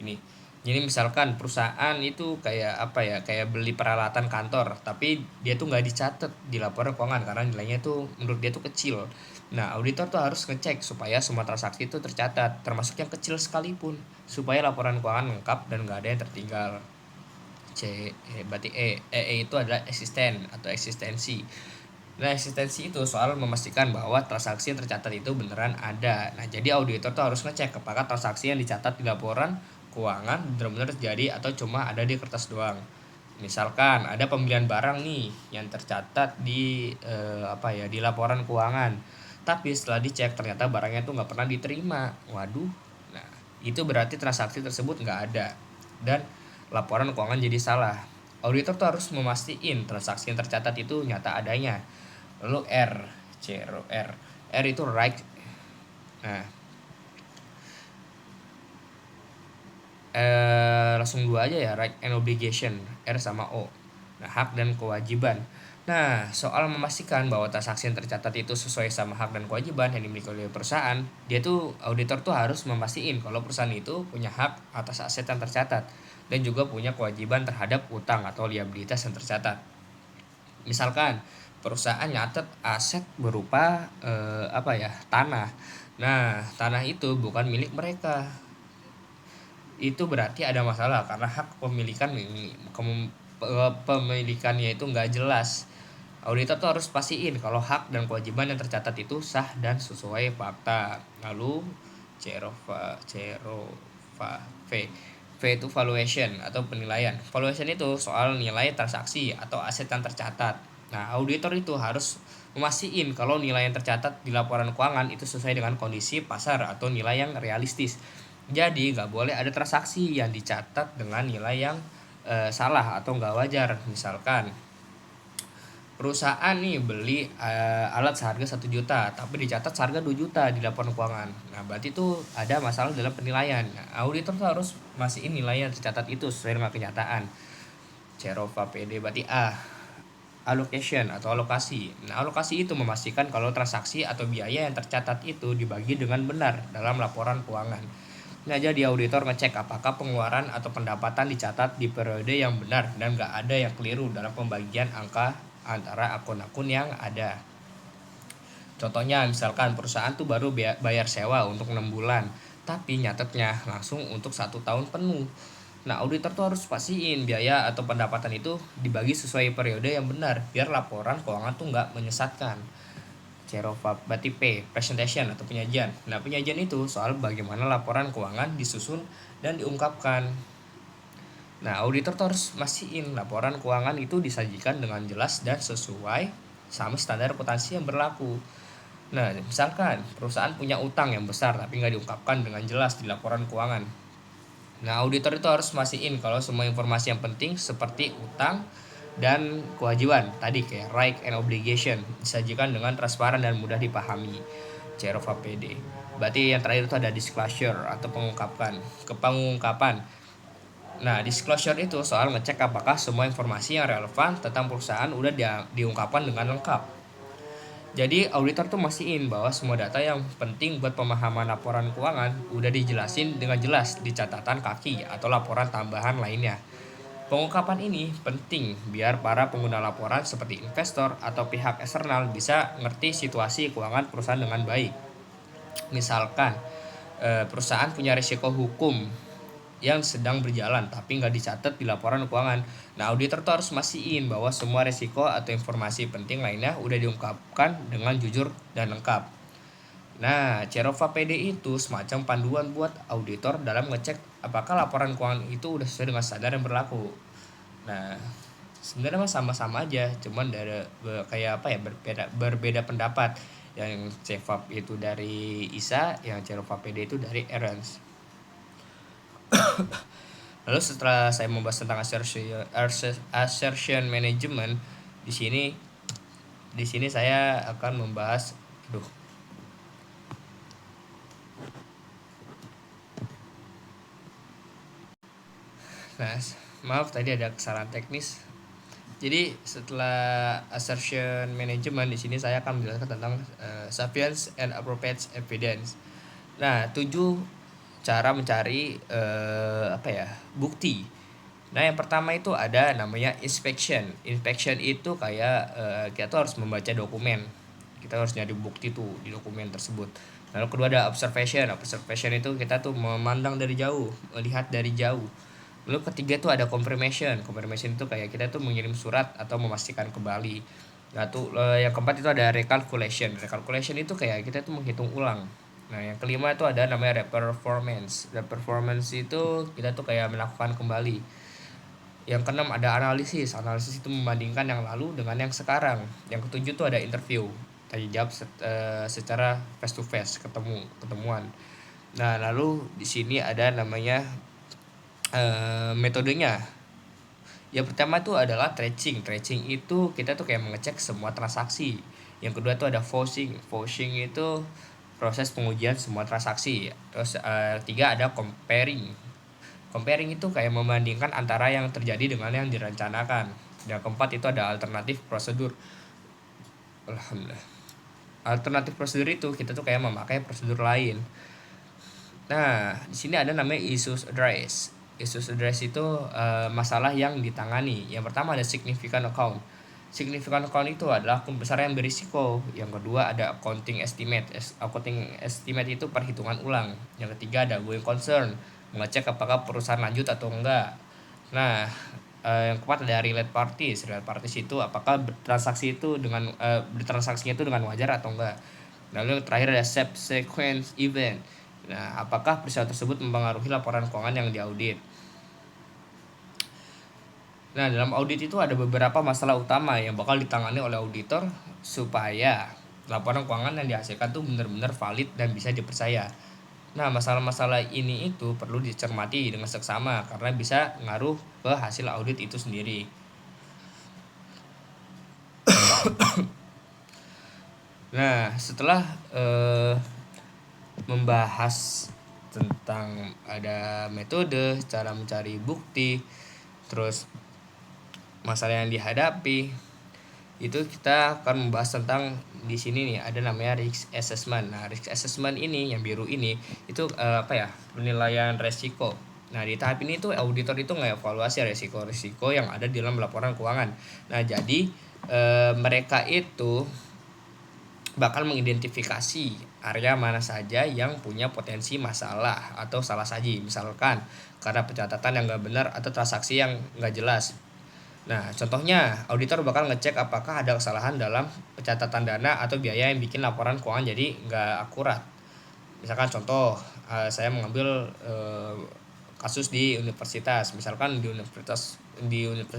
ini. Jadi misalkan perusahaan itu kayak apa ya, kayak beli peralatan kantor, tapi dia tuh nggak dicatat di laporan keuangan karena nilainya tuh menurut dia tuh kecil. Nah, auditor tuh harus ngecek supaya semua transaksi itu tercatat, termasuk yang kecil sekalipun, supaya laporan keuangan lengkap dan nggak ada yang tertinggal. Berarti itu adalah eksisten atau eksistensi. Nah, eksistensi itu soal memastikan bahwa transaksi yang tercatat itu beneran ada. Nah, jadi auditor tuh harus ngecek apakah transaksi yang dicatat di laporan keuangan benar-benar terjadi atau cuma ada di kertas doang. Misalkan ada pembelian barang nih yang tercatat di di laporan keuangan. Tapi setelah dicek ternyata barangnya tuh nggak pernah diterima. Waduh. Nah, itu berarti transaksi tersebut nggak ada dan laporan keuangan jadi salah. Auditor tuh harus memastikan transaksi yang tercatat itu nyata adanya. Lalu R itu right. Nah, langsung dua aja ya, right and obligation, R sama O. Nah, hak dan kewajiban. Nah, soal memastikan bahwa transaksi yang tercatat itu sesuai sama hak dan kewajiban yang dimiliki oleh perusahaan, dia tuh auditor tuh harus memastikan kalau perusahaan itu punya hak atas aset yang tercatat dan juga punya kewajiban terhadap utang atau liabilitas yang tercatat. Misalkan perusahaan nyatet aset berupa tanah. Nah, tanah itu bukan milik mereka. Itu berarti ada masalah karena hak pemilikannya itu nggak jelas. Auditor tuh harus pastiin kalau hak dan kewajiban yang tercatat itu sah dan sesuai fakta. Lalu Cerova V. V itu valuation atau penilaian. Valuation itu soal nilai transaksi atau aset yang tercatat. Nah, auditor itu harus memastikan kalau nilai yang tercatat di laporan keuangan itu sesuai dengan kondisi pasar atau nilai yang realistis. Jadi nggak boleh ada transaksi yang dicatat dengan nilai yang salah atau nggak wajar. Misalkan perusahaan nih beli alat seharga 1 juta tapi dicatat seharga 2 juta di laporan keuangan. Nah, berarti itu ada masalah dalam penilaian. Nah, auditor tuh harus mastiin nilai yang tercatat itu sesuai dengan kenyataan. Cerova PD berarti A. Allocation atau alokasi. Nah, alokasi itu memastikan kalau transaksi atau biaya yang tercatat itu dibagi dengan benar dalam laporan keuangan. Nah, jadi auditor ngecek apakah pengeluaran atau pendapatan dicatat di periode yang benar dan nggak ada yang keliru dalam pembagian angka antara akun-akun yang ada. Contohnya misalkan perusahaan tuh baru bayar sewa untuk 6 bulan, tapi nyatetnya langsung untuk 1 tahun penuh. Nah, auditor tuh harus pastiin biaya atau pendapatan itu dibagi sesuai periode yang benar, biar laporan keuangan tuh nggak menyesatkan. Cerova berarti P, presentation atau penyajian. Nah, penyajian itu soal bagaimana laporan keuangan disusun dan diungkapkan. Nah, auditor tuh harus mastiin laporan keuangan itu disajikan dengan jelas dan sesuai sama standar akuntansi yang berlaku. Nah, misalkan perusahaan punya utang yang besar tapi nggak diungkapkan dengan jelas di laporan keuangan. Nah, auditor itu harus mastiin kalau semua informasi yang penting seperti utang dan kewajiban tadi kayak right and obligation disajikan dengan transparan dan mudah dipahami. CROVA PD. Berarti yang terakhir itu ada disclosure atau pengungkapan. Nah, disclosure itu soal ngecek apakah semua informasi yang relevan tentang perusahaan udah diungkapkan dengan lengkap. Jadi auditor tuh mastiin bahwa semua data yang penting buat pemahaman laporan keuangan udah dijelasin dengan jelas di catatan kaki atau laporan tambahan lainnya. Pengungkapan ini penting biar para pengguna laporan seperti investor atau pihak eksternal bisa ngerti situasi keuangan perusahaan dengan baik. Misalkan perusahaan punya risiko hukum yang sedang berjalan tapi nggak dicatat di laporan keuangan. Nah, auditor tuh harus mastiin bahwa semua risiko atau informasi penting lainnya udah diungkapkan dengan jujur dan lengkap. Nah, Cerova PD itu semacam panduan buat auditor dalam ngecek apakah laporan keuangan itu udah sesuai dengan standar yang berlaku. Nah, sebenarnya mah sama-sama aja, cuman dari kayak apa ya, berbeda pendapat. Yang CFAP itu dari ISA, yang Cerova PD itu dari Ernst. Lalu setelah saya membahas tentang assertion management, di sini saya akan membahas, aduh, nah, maaf tadi ada kesalahan teknis. Jadi setelah assertion management di sini saya akan menjelaskan tentang sufficient and appropriate evidence. Nah, 7 cara mencari apa ya, bukti. Nah, yang pertama itu ada namanya inspection. Inspection itu kayak kita tuh harus membaca dokumen. Kita harus nyari bukti tuh di dokumen tersebut. Lalu kedua ada observation. Observation itu kita tuh memandang dari jauh, melihat dari jauh. Lalu ketiga tuh ada confirmation. Confirmation itu kayak kita tuh mengirim surat atau memastikan kembali. Nah, tuh yang keempat itu ada recalculation. Recalculation itu kayak kita tuh menghitung ulang. Nah, yang kelima itu ada namanya reperformance. Reperformance itu kita tuh kayak melakukan kembali. Yang keenam ada analisis. Analisis itu membandingkan yang lalu dengan yang sekarang. Yang ketujuh tuh ada interview. Tanya jawab secara face to face, ketemuan. Nah, lalu di sini ada namanya metodenya. Yang pertama tuh adalah tracing. Tracing itu kita tuh kayak mengecek semua transaksi. Yang kedua tuh ada voicing. Voicing itu proses pengujian semua transaksi. Terus tiga ada comparing. Comparing itu kayak membandingkan antara yang terjadi dengan yang direncanakan. Yang keempat itu ada alternatif prosedur. Alhamdulillah. Alternatif prosedur itu kita tuh kayak memakai prosedur lain. Nah, di sini ada namanya issues address. Issues address itu masalah yang ditangani. Yang pertama ada significant account. Significant account itu adalah akun besar yang berisiko. Yang kedua ada accounting estimate. Accounting estimate itu perhitungan ulang. Yang ketiga ada going concern, mengecek apakah perusahaan lanjut atau enggak. Nah, yang keempat ada relate parties. Relate parties itu apakah transaksi itu dengan transaksinya itu dengan wajar atau enggak. Lalu yang terakhir ada subsequent event. Nah, apakah peristiwa tersebut mempengaruhi laporan keuangan yang diaudit? Nah, dalam audit itu ada beberapa masalah utama yang bakal ditangani oleh auditor supaya laporan keuangan yang dihasilkan tuh benar-benar valid dan bisa dipercaya. Nah, masalah-masalah ini itu perlu dicermati dengan seksama karena bisa ngaruh ke hasil audit itu sendiri. Nah, setelah membahas tentang ada metode, cara mencari bukti, terus masalah yang dihadapi, itu kita akan membahas tentang di sini nih ada namanya risk assessment. Nah, risk assessment ini yang biru ini itu apa ya, penilaian resiko. Nah, di tahap ini tuh auditor itu ngevaluasi resiko-resiko yang ada di dalam laporan keuangan. Nah, jadi mereka itu bakal mengidentifikasi area mana saja yang punya potensi masalah atau salah saji, misalkan karena pencatatan yang nggak benar atau transaksi yang nggak jelas. Nah, contohnya auditor bakal ngecek apakah ada kesalahan dalam pencatatan dana atau biaya yang bikin laporan keuangan jadi nggak akurat. Misalkan contoh, saya mengambil kasus di universitas, misalkan di Universitas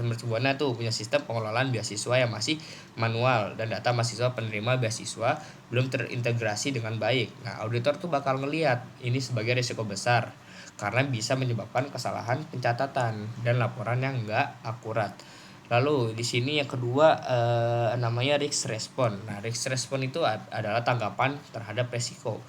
Mercubuana tuh punya sistem pengelolaan beasiswa yang masih manual dan data mahasiswa penerima beasiswa belum terintegrasi dengan baik. Nah, auditor tuh bakal ngelihat ini sebagai risiko besar karena bisa menyebabkan kesalahan pencatatan dan laporan yang nggak akurat. Lalu di sini yang kedua namanya risk response. Nah, risk response itu adalah tanggapan terhadap resiko.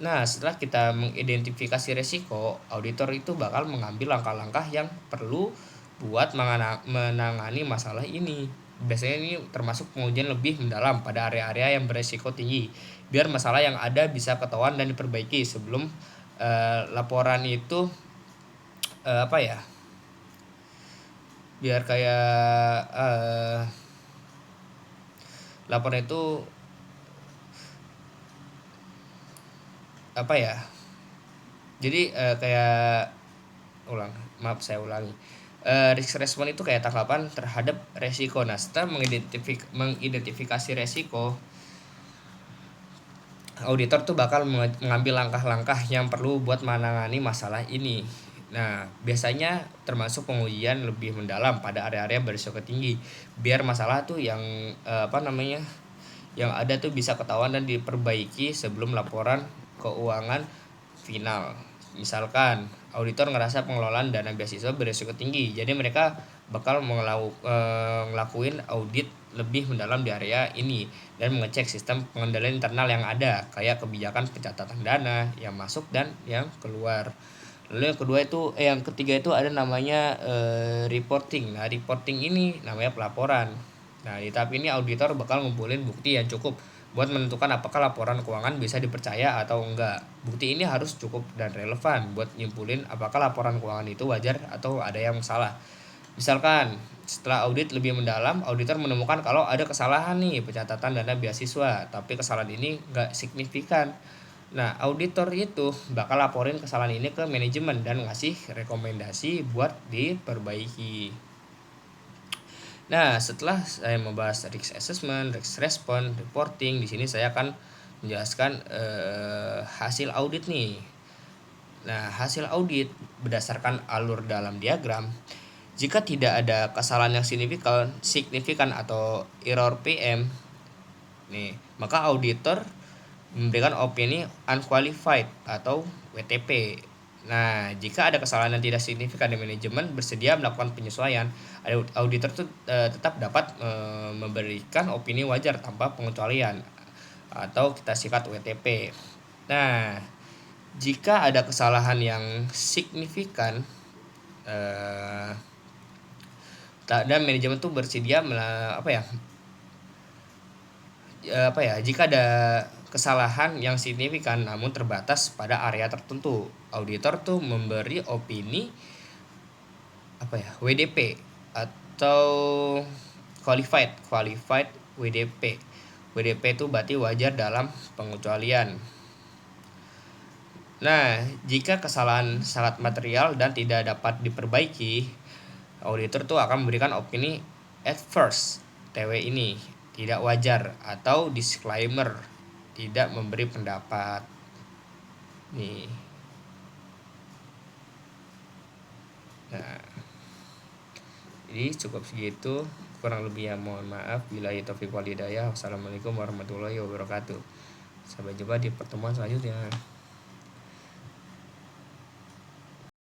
Nah, setelah kita mengidentifikasi resiko, auditor itu bakal mengambil langkah-langkah yang perlu buat menangani masalah ini. Biasanya ini termasuk pengujian lebih mendalam pada area-area yang beresiko tinggi, biar masalah yang ada bisa ketahuan dan diperbaiki sebelum laporan itu apa ya? Biar kayak laporan itu apa ya? Jadi kayak maaf saya ulangi. Risk response itu kayak tanggapan terhadap resiko. Nah, setelah mengidentifikasi resiko, auditor tuh bakal mengambil langkah-langkah yang perlu buat menangani masalah ini. Nah, biasanya termasuk pengujian lebih mendalam pada area-area berisiko tinggi, biar masalah tuh yang yang ada tuh bisa ketahuan dan diperbaiki sebelum laporan keuangan final. Misalkan auditor ngerasa pengelolaan dana beasiswa berisiko tinggi, jadi mereka bakal ngelakuin audit lebih mendalam di area ini dan mengecek sistem pengendalian internal yang ada, kayak kebijakan pencatatan dana yang masuk dan yang keluar. Lalu yang ketiga itu ada namanya reporting. Nah, reporting ini namanya pelaporan. Nah, di tahap ini auditor bakal ngumpulin bukti yang cukup buat menentukan apakah laporan keuangan bisa dipercaya atau enggak. Bukti ini harus cukup dan relevan buat nyimpulin apakah laporan keuangan itu wajar atau ada yang salah. Misalkan setelah audit lebih mendalam, auditor menemukan kalau ada kesalahan nih pencatatan dana beasiswa, tapi kesalahan ini enggak signifikan. Nah, auditor itu bakal laporin kesalahan ini ke manajemen dan ngasih rekomendasi buat diperbaiki. Nah, setelah saya membahas risk assessment, risk response, reporting, di sini saya akan menjelaskan hasil audit nih. Nah, hasil audit berdasarkan alur dalam diagram, jika tidak ada kesalahan yang signifikan atau error PM, nih, maka auditor memberikan opini unqualified atau WTP. Nah, jika ada kesalahan yang tidak signifikan di manajemen bersedia melakukan penyesuaian, auditor itu tetap dapat memberikan opini wajar tanpa pengecualian atau kita singkat WTP. Nah, jika ada kesalahan yang signifikan dan manajemen tuh bersedia jika ada kesalahan yang signifikan namun terbatas pada area tertentu, auditor tuh memberi opini WDP atau qualified WDP. WDP itu berarti wajar dalam pengecualian. Nah, jika kesalahan sangat material dan tidak dapat diperbaiki, auditor tuh akan memberikan opini adverse TW ini tidak wajar atau disclaimer tidak memberi pendapat. Nih. Nah, jadi cukup segitu, kurang lebihnya mohon maaf. Billahi taufiq wal hidayah. Wassalamualaikum warahmatullahi wabarakatuh. Sampai jumpa di pertemuan selanjutnya.